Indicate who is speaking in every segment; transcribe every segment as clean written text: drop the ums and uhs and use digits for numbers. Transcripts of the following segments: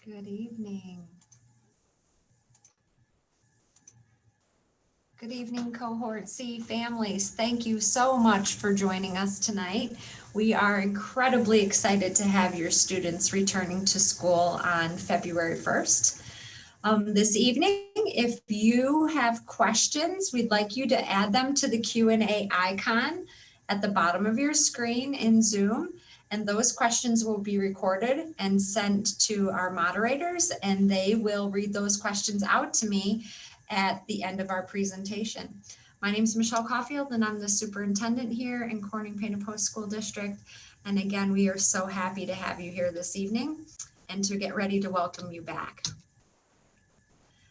Speaker 1: Good evening. Good evening, Cohort C families. Thank you so much for joining us tonight. We are incredibly excited to have your students returning to school on February 1st. This evening, if you have questions, we'd like you to add them to the Q&A icon at the bottom of your screen in Zoom. And those questions will be recorded and sent to our moderators, and they will read those questions out to me at the end of our presentation. My name is Michelle Caulfield, and I'm the superintendent here in Corning-Painted-Post School District. And again, we are so happy to have you here this evening and to get ready to welcome you back.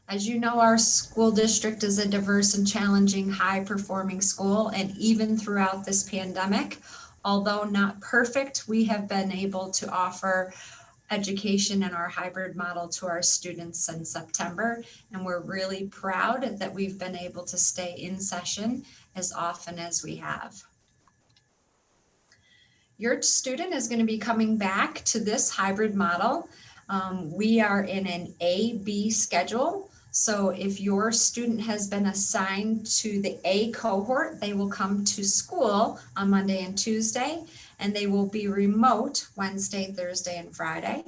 Speaker 1: As you know, our school district is a diverse and challenging, high-performing school, and even throughout this pandemic, although not perfect, we have been able to offer education in our hybrid model to our students since September, and we're really proud that we've been able to stay in session as often as we have. Your student is going to be coming back to this hybrid model. We are in an A-B schedule. So if your student has been assigned to the A cohort, they will come to school on Monday and Tuesday, and they will be remote Wednesday, Thursday, and Friday.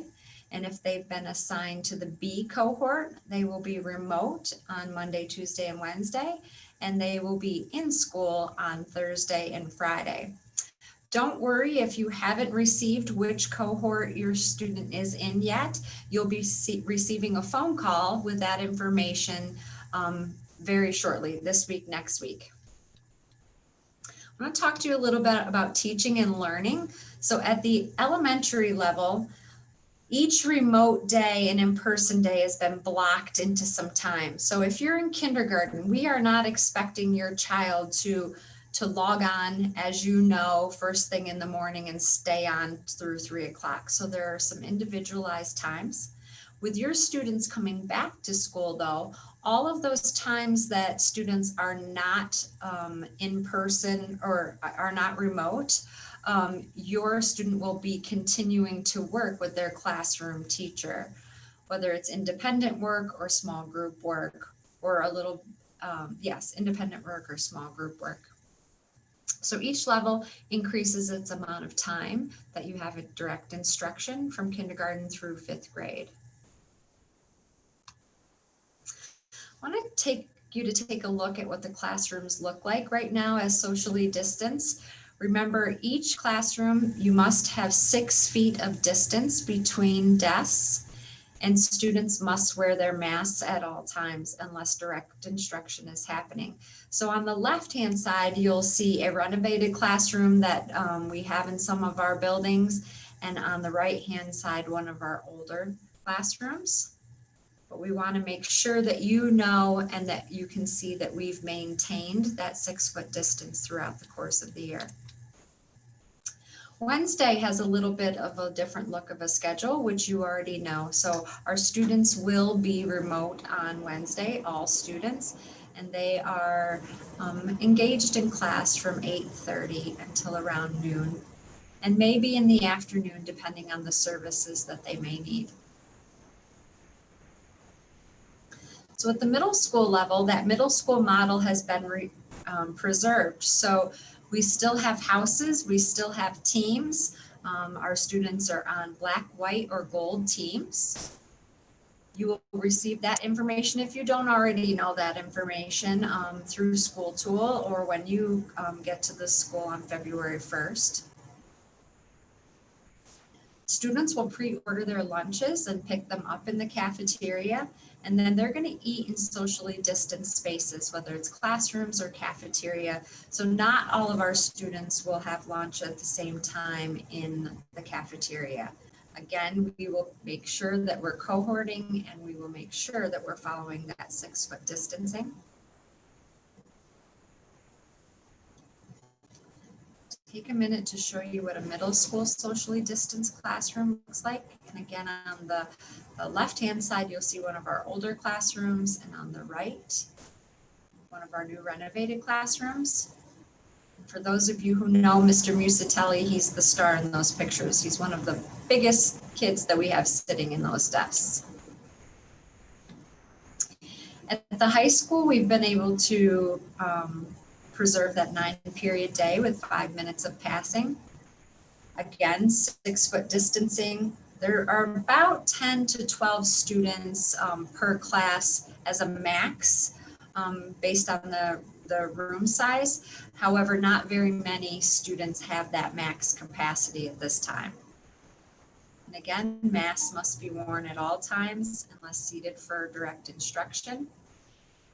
Speaker 1: And if they've been assigned to the B cohort, they will be remote on Monday, Tuesday, and Wednesday, and they will be in school on Thursday and Friday. Don't worry if you haven't received which cohort your student is in yet. You'll be receiving a phone call with that information very shortly, this week, next week. I want to talk to you a little bit about teaching and learning. So at the elementary level, each remote day and in-person day has been blocked into some time. So if you're in kindergarten, we are not expecting your child to log on, as you know, first thing in the morning and stay on through 3 o'clock. So there are some individualized times. With your students coming back to school though, all of those times that students are not in person or are not remote, your student will be continuing to work with their classroom teacher, whether it's independent work or small group work or a little, independent work or small group work. So each level increases its amount of time that you have a direct instruction from kindergarten through 5th grade. I want to take you to take a look at what the classrooms look like right now as socially distanced. Remember, each classroom, you must have 6 feet of distance between desks, and students must wear their masks at all times unless direct instruction is happening. So on the left-hand side, you'll see a renovated classroom that we have in some of our buildings, and on the right-hand side, one of our older classrooms. But we want to make sure that you know and that you can see that we've maintained that 6-foot distance throughout the course of the year. Wednesday has a little bit of a different look of a schedule, which you already know. So our students will be remote on Wednesday, all students, and they are engaged in class from 8:30 until around noon, and maybe in the afternoon, depending on the services that they may need. So at the middle school level, that middle school model has been preserved. So we still have houses, we still have teams. Our students are on black, white, or gold teams. You will receive that information if you don't already know that information through School Tool or when you get to the school on February 1st. Students will pre-order their lunches and pick them up in the cafeteria, and then they're going to eat in socially distanced spaces, whether it's classrooms or cafeteria. So not all of our students will have lunch at the same time in the cafeteria. Again, we will make sure that we're cohorting, and we will make sure that we're following that 6-foot distancing. Take a minute to show you what a middle school socially distanced classroom looks like. And again, on the left-hand side, you'll see one of our older classrooms, and on the right, one of our new renovated classrooms. For those of you who know Mr. Musatelli, he's the star in those pictures. He's one of the biggest kids that we have sitting in those desks. At the high school, we've been able to preserve that 9-period day with 5 minutes of passing. Again, 6-foot distancing. There are about 10 to 12 students per class as a max based on the room size. However, not very many students have that max capacity at this time. And again, masks must be worn at all times unless seated for direct instruction.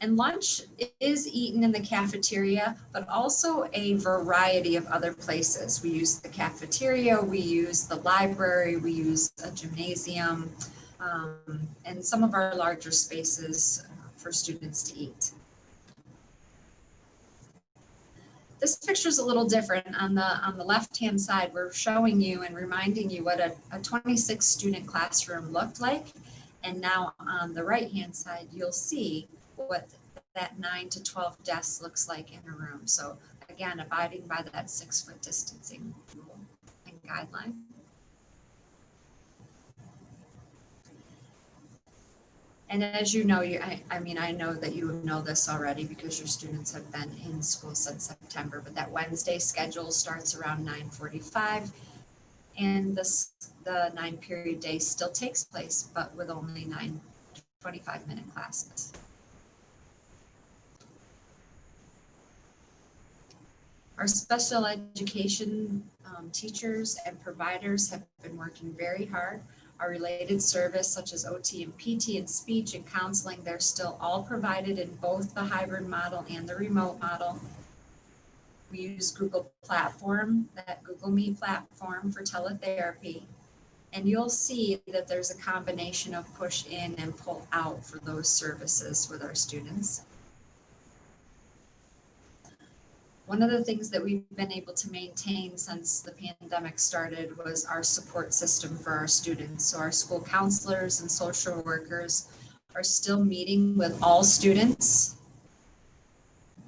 Speaker 1: And lunch is eaten in the cafeteria, but also a variety of other places. We use the cafeteria, we use the library, we use a gymnasium, and some of our larger spaces for students to eat. This picture is a little different. On the left-hand side, we're showing you and reminding you what a 26 student classroom looked like. And now on the right-hand side, you'll see what that 9 to 12 desks looks like in a room. So again, abiding by that 6-foot distancing rule and guideline. And as you know, I know that you know this already because your students have been in school since September, but that Wednesday schedule starts around 9:45, and the 9-period day still takes place, but with only 9 25-minute classes. Our special education teachers and providers have been working very hard. Our related service such as OT and PT and speech and counseling, they're still all provided in both the hybrid model and the remote model. We use Google platform, that Google Meet platform for teletherapy. And you'll see that there's a combination of push in and pull out for those services with our students. One of the things that we've been able to maintain since the pandemic started was our support system for our students. So our school counselors and social workers are still meeting with all students.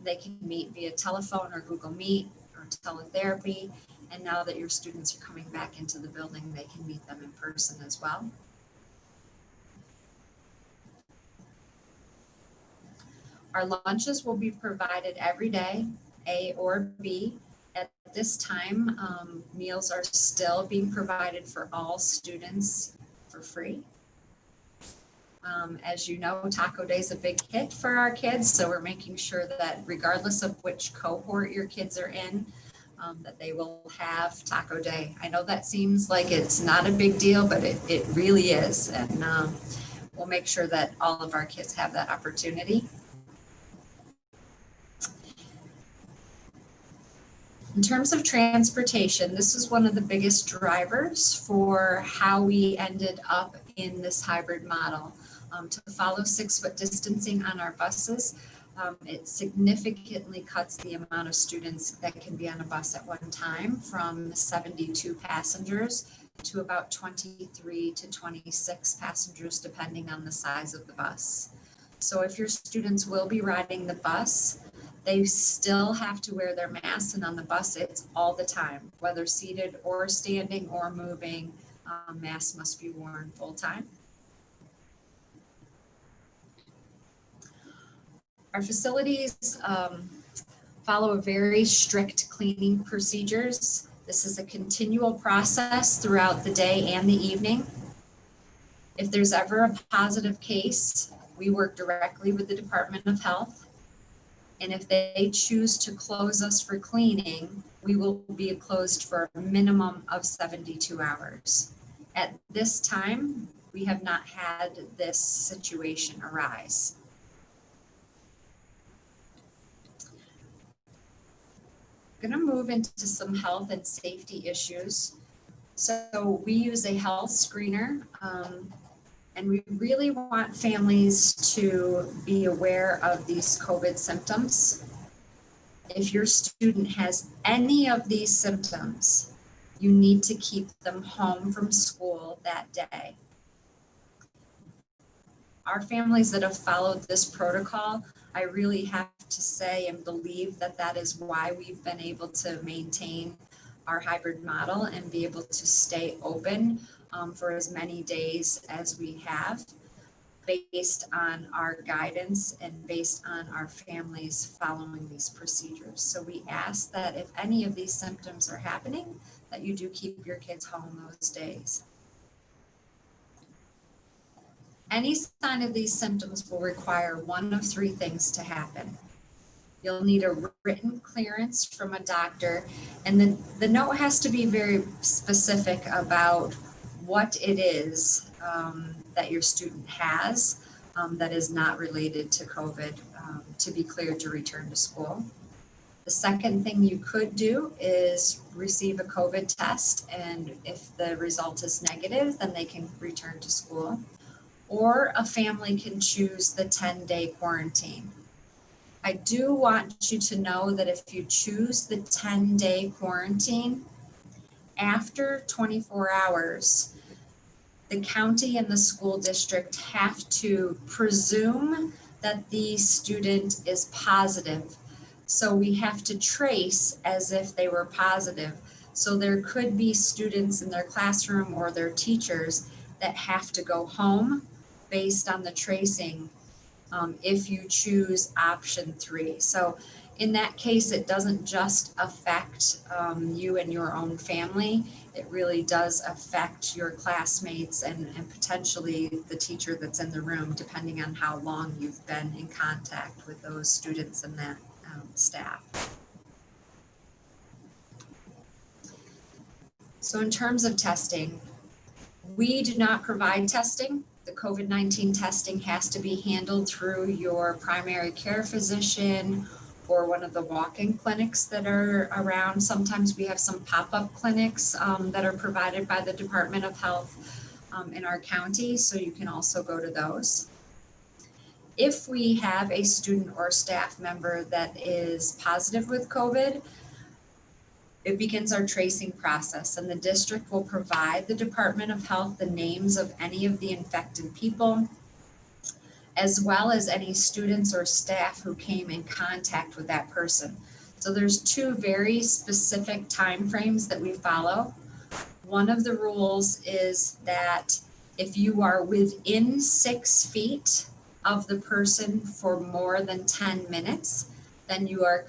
Speaker 1: They can meet via telephone or Google Meet or teletherapy. And now that your students are coming back into the building, they can meet them in person as well. Our lunches will be provided every day, A or B. At this time, meals are still being provided for all students for free. As you know, Taco Day is a big hit for our kids, so we're making sure that regardless of which cohort your kids are in, that they will have Taco Day. I know that seems like it's not a big deal, but it really is. And we'll make sure that all of our kids have that opportunity. In terms of transportation, this is one of the biggest drivers for how we ended up in this hybrid model. To follow 6-foot distancing on our buses, it significantly cuts the amount of students that can be on a bus at one time from 72 passengers to about 23 to 26 passengers, depending on the size of the bus. So if your students will be riding the bus, they still have to wear their masks, and on the bus, it's all the time, whether seated or standing or moving, masks must be worn full time. Our facilities follow a very strict cleaning procedures. This is a continual process throughout the day and the evening. If there's ever a positive case, we work directly with the Department of Health. And if they choose to close us for cleaning, we will be closed for a minimum of 72 hours. At this time, we have not had this situation arise. I'm going to move into some health and safety issues. So we use a health screener, and we really want families to be aware of these COVID symptoms. If your student has any of these symptoms, you need to keep them home from school that day. Our families that have followed this protocol I really have to say and believe that that is why we've been able to maintain our hybrid model and be able to stay open for as many days as we have, based on our guidance and based on our families following these procedures. So we ask that if any of these symptoms are happening, that you do keep your kids home those days. Any sign of these symptoms will require one of three things to happen. You'll need a written clearance from a doctor, and then the note has to be very specific about what it is that your student has that is not related to COVID to be cleared to return to school. The second thing you could do is receive a COVID test, and if the result is negative, then they can return to school. Or a family can choose the 10-day quarantine. I do want you to know that if you choose the 10-day quarantine, after 24 hours, the county and the school district have to presume that the student is positive. So we have to trace as if they were positive. So there could be students in their classroom or their teachers that have to go home based on the tracing if you choose option 3. So in that case, it doesn't just affect you and your own family. It really does affect your classmates and potentially the teacher that's in the room, depending on how long you've been in contact with those students and that staff. So in terms of testing, we do not provide testing. The COVID-19 testing has to be handled through your primary care physician or one of the walk-in clinics that are around. Sometimes we have some pop-up clinics that are provided by the Department of Health in our county, so you can also go to those. If we have a student or staff member that is positive with COVID, it begins our tracing process, and the district will provide the Department of Health the names of any of the infected people, as well as any students or staff who came in contact with that person. So there's two very specific timeframes that we follow. One of the rules is that if you are within 6 feet of the person for more than 10 minutes, then you are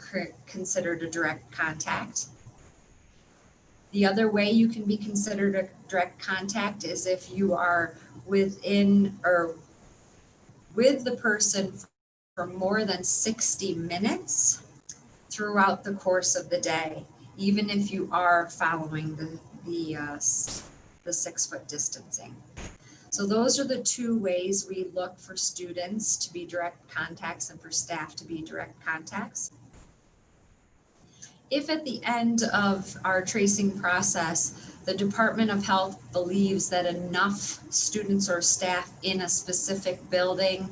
Speaker 1: considered a direct contact. The other way you can be considered a direct contact is if you are within or with the person for more than 60 minutes throughout the course of the day, even if you are following the 6-foot distancing. So those are the two ways we look for students to be direct contacts and for staff to be direct contacts. If at the end of our tracing process, the Department of Health believes that enough students or staff in a specific building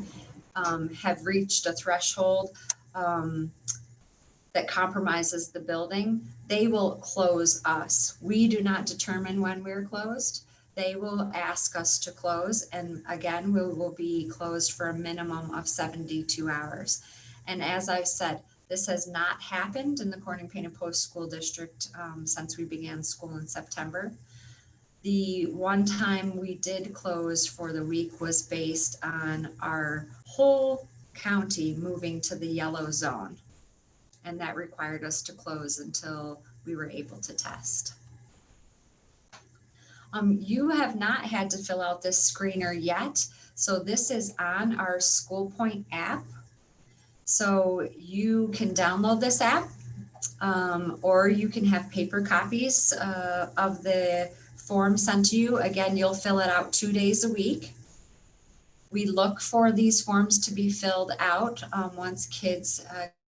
Speaker 1: have reached a threshold that compromises the building, they will close us. We do not determine when we're closed. They will ask us to close, and again, we will be closed for a minimum of 72 hours. And as I've said, this has not happened in the Corning Painted Post School District since we began school in September. The one time we did close for the week was based on our whole county moving to the yellow zone. And that required us to close until we were able to test. You have not had to fill out this screener yet. So this is on our SchoolPoint app. So you can download this app or you can have paper copies of the form sent to you. Again, you'll fill it out 2 days a week. We look for these forms to be filled out once kids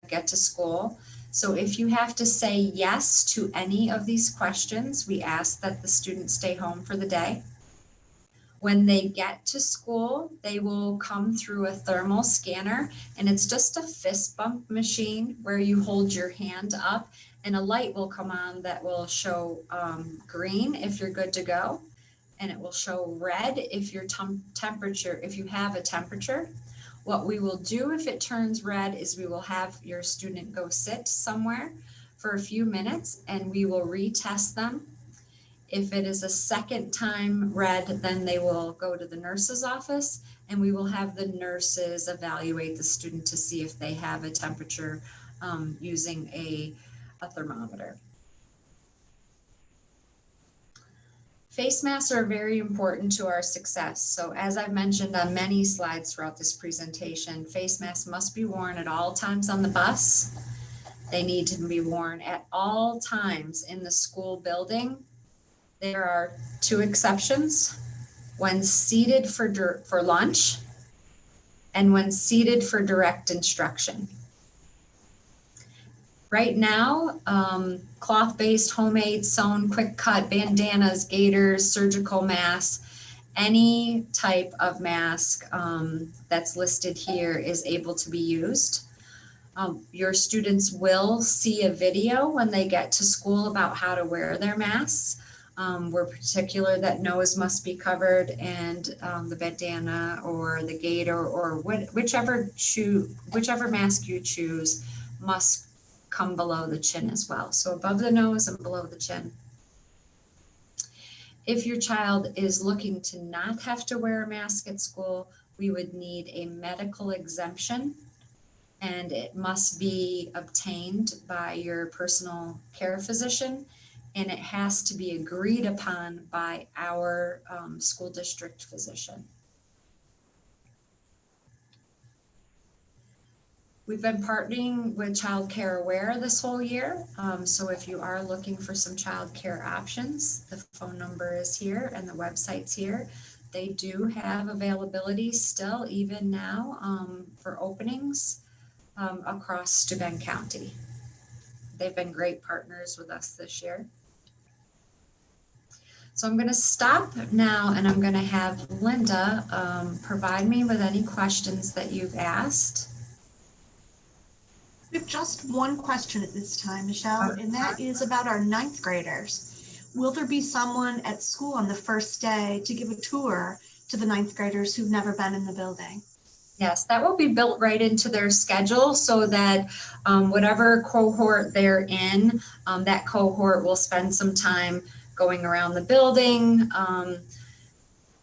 Speaker 1: get to school. So if you have to say yes to any of these questions, we ask that the students stay home for the day. When they get to school, they will come through a thermal scanner, and it's just a fist bump machine where you hold your hand up and a light will come on that will show green if you're good to go, and it will show red if your temperature, if you have a temperature, What we will do if it turns red is we will have your student go sit somewhere for a few minutes and we will retest them. If it is a second time red, then they will go to the nurse's office and we will have the nurses evaluate the student to see if they have a temperature using a thermometer. Face masks are very important to our success. So as I've mentioned on many slides throughout this presentation, face masks must be worn at all times on the bus. They need to be worn at all times in the school building. There are 2 exceptions: when seated for lunch and when seated for direct instruction. Right now, cloth-based, homemade, sewn, quick cut, bandanas, gaiters, surgical masks, any type of mask that's listed here is able to be used. Your students will see a video when they get to school about how to wear their masks. We're particular that nose must be covered and the bandana or the gaiter or whichever mask you choose must come below the chin as well. So above the nose and below the chin. If your child is looking to not have to wear a mask at school, we would need a medical exemption, and it must be obtained by your personal care physician, and it has to be agreed upon by our school district physician. We've been partnering with Child Care Aware this whole year. So if you are looking for some child care options, the phone number is here and the website's here. They do have availability still, even now, for openings across Steuben County. They've been great partners with us this year. So I'm going to stop now and I'm going to have Linda provide me with any questions that you've asked.
Speaker 2: We have just one question at this time, Michelle, and that is about our 9th graders. Will there be someone at school on the first day to give a tour to the 9th graders who've never been in the building?
Speaker 1: Yes, that will be built right into their schedule so that whatever cohort they're in, that cohort will spend some time going around the building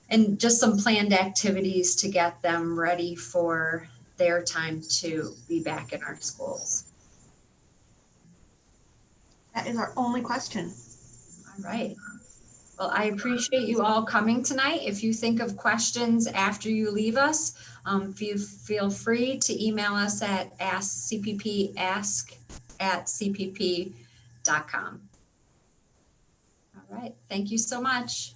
Speaker 1: and just some planned activities to get them ready for their time to be back in our schools.
Speaker 2: That is our only question.
Speaker 1: All right. Well, I appreciate you all coming tonight. If you think of questions after you leave us, feel free to email us at ask@cpp.com. All right. Thank you so much.